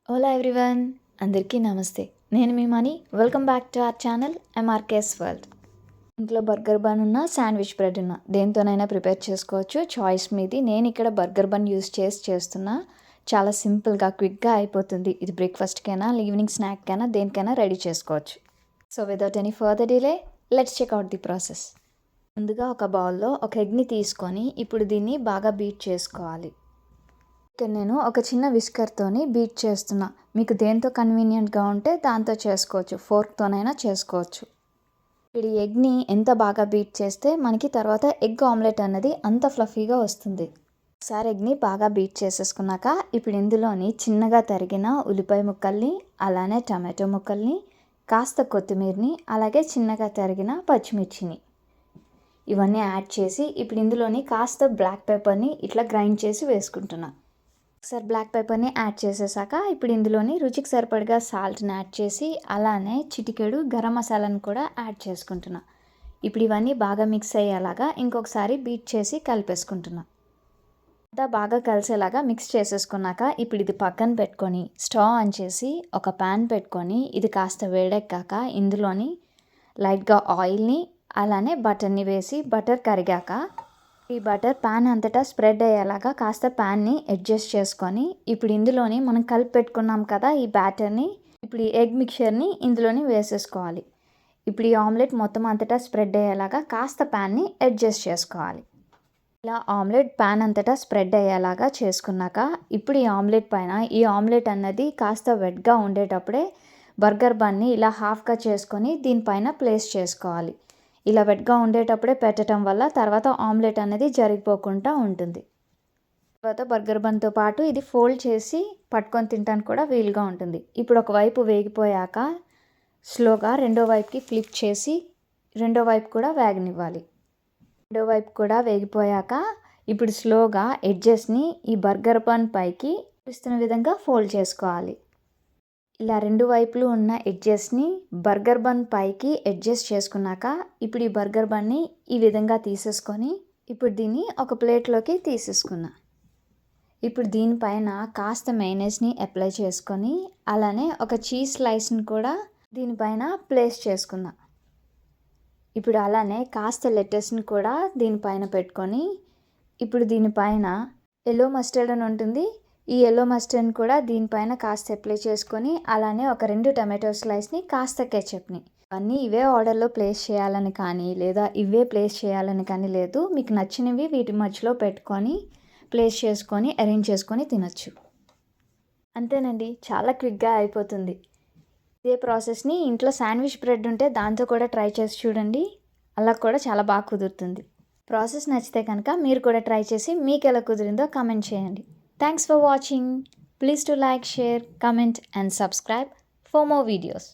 Hello everyone, అందరికీ నమస్తే. నేను మీ Mani. Welcome back to our channel MRK's world. ఇంట్లో బర్గర్ బన్ ఉన్న, శాండ్విచ్ బ్రెడ్ ఉన్న, దేంతోనైనా ప్రిపేర్ చేసుకోవచ్చు. చాయిస్ మీది. నేను ఇక్కడ బర్గర్ బన్ యూస్ చేస్తున్నా. చాలా సింపుల్గా, క్విక్గా అయిపోతుంది. ఇది బ్రేక్ఫాస్ట్కైనా, ఈవినింగ్ స్నాక్కైనా, దేనికైనా రెడీ చేసుకోవచ్చు. So without any further delay, let's check out the process. ముందుగా ఒక బౌల్లో ఒక ఎగ్ని తీసుకొని ఇప్పుడు దీన్ని బాగా బీట్ చేసుకోవాలి. ఇక్కడ నేను ఒక చిన్న విస్కర్తోని బీట్ చేస్తున్నా. మీకు దేంతో కన్వీనియంట్గా ఉంటే దాంతో చేసుకోవచ్చు, ఫోర్క్తోనైనా చేసుకోవచ్చు. ఇప్పుడు ఈ ఎగ్ని ఎంత బాగా బీట్ చేస్తే మనకి తర్వాత ఎగ్ ఆమ్లెట్ అన్నది అంత ఫ్లఫీగా వస్తుంది. ఒకసారి ఎగ్ని బాగా బీట్ చేసేసుకున్నాక ఇప్పుడు ఇందులోని చిన్నగా తరిగిన ఉల్లిపాయ ముక్కల్ని, అలానే టమాటో ముక్కల్ని, కాస్త కొత్తిమీరని, అలాగే చిన్నగా తరిగిన పచ్చిమిర్చిని ఇవన్నీ యాడ్ చేసి ఇప్పుడు ఇందులోని కాస్త బ్లాక్ పెప్పర్ని ఇట్లా గ్రైండ్ చేసి వేసుకుంటున్నా. ఒకసారి బ్లాక్ పెప్పర్ని యాడ్ చేసేసాక ఇప్పుడు ఇందులోని రుచికి సరిపడగా సాల్ట్ని యాడ్ చేసి అలానే చిటికెడు గరం మసాలాను కూడా యాడ్ చేసుకుంటున్నా. ఇప్పుడు ఇవన్నీ బాగా మిక్స్ అయ్యేలాగా ఇంకొకసారి బీట్ చేసి కలిపేసుకుంటున్నా. అంతా బాగా కలిసేలాగా మిక్స్ చేసేసుకున్నాక ఇప్పుడు ఇది పక్కన పెట్టుకొని స్టవ్ ఆన్ చేసి ఒక ప్యాన్ పెట్టుకొని ఇది కాస్త వేడెక్కాక ఇందులోని లైట్గా ఆయిల్ని అలానే బటర్ని వేసి బటర్ కరిగాక ఈ బటర్ ప్యాన్ అంతటా స్ప్రెడ్ అయ్యేలాగా కాస్త ప్యాన్ని అడ్జస్ట్ చేసుకొని ఇప్పుడు ఇందులోని మనం కలిపి పెట్టుకున్నాం కదా ఈ బ్యాటర్ని, ఇప్పుడు ఈ ఎగ్ మిక్చర్ని ఇందులోని వేసేసుకోవాలి. ఇప్పుడు ఈ ఆమ్లెట్ మొత్తం అంతటా స్ప్రెడ్ అయ్యేలాగా కాస్త ప్యాన్ని అడ్జస్ట్ చేసుకోవాలి. ఇలా ఆమ్లెట్ ప్యాన్ అంతటా స్ప్రెడ్ అయ్యేలాగా చేసుకున్నాక ఇప్పుడు ఈ ఆమ్లెట్ పైన ఈ ఆమ్లెట్ అన్నది కాస్త వెట్గా ఉండేటప్పుడే బర్గర్ బన్ని ఇలా హాఫ్గా చేసుకొని దీనిపైన ప్లేస్ చేసుకోవాలి. ఇలా వెట్గా ఉండేటప్పుడే పెట్టడం వల్ల తర్వాత ఆమ్లెట్ అనేది జరిగిపోకుండా ఉంటుంది. తర్వాత బర్గర్ బన్తో పాటు ఇది ఫోల్డ్ చేసి పట్టుకొని తినడానికి కూడా వీలుగా ఉంటుంది. ఇప్పుడు ఒకవైపు వేగిపోయాక స్లోగా రెండో వైపుకి ఫ్లిప్ చేసి రెండో వైపు కూడా వేగనివ్వాలి. రెండో వైపు కూడా వేగిపోయాక ఇప్పుడు స్లోగా ఎడ్జెస్ని ఈ బర్గర్ బన్ పైకి చూస్తున్న విధంగా ఫోల్డ్ చేసుకోవాలి. ఇలా రెండు వైపులు ఉన్న ఎడ్జెస్ని బర్గర్ బన్ పైకి అడ్జస్ట్ చేసుకున్నాక ఇప్పుడు ఈ బర్గర్ బన్ని ఈ విధంగా తీసేసుకొని ఇప్పుడు దీన్ని ఒక ప్లేట్లోకి తీసేసుకున్నా. ఇప్పుడు దీనిపైన కాస్త మైనస్ని అప్లై చేసుకొని అలానే ఒక చీజ్ స్లైస్ని కూడా దీనిపైన ప్లేస్ చేసుకున్నా. ఇప్పుడు అలానే కాస్త లెటర్స్ని కూడా దీనిపైన పెట్టుకొని ఇప్పుడు దీనిపైన ఎల్లో మస్టర్డ్ అని ఉంటుంది, ఈ ఎల్లో మస్టర్డ్ని కూడా దీనిపైన కాస్త అప్లై చేసుకొని అలానే ఒక 2 టమాటో స్లైస్ని కాస్త కెచప్ని అన్నీ ఇవే ఆర్డర్లో ప్లేస్ చేయాలని కానీ లేదా ఇవే ప్లేస్ చేయాలని కానీ లేదు. మీకు నచ్చినవి వీటి మధ్యలో పెట్టుకొని ప్లేస్ చేసుకొని అరేంజ్ చేసుకొని తినచ్చు. అంతేనండి, చాలా క్విక్గా అయిపోతుంది. ఇదే ప్రాసెస్ని ఇంట్లో శాండ్విచ్ బ్రెడ్ ఉంటే దాంతో కూడా ట్రై చేసి చూడండి, అలా కూడా చాలా బాగా కుదురుతుంది. ప్రాసెస్ నచ్చితే కనుక మీరు కూడా ట్రై చేసి మీకు ఎలా కుదిరిందో కామెంట్ చేయండి. Thanks for watching. Please do like, share, comment and subscribe for more videos.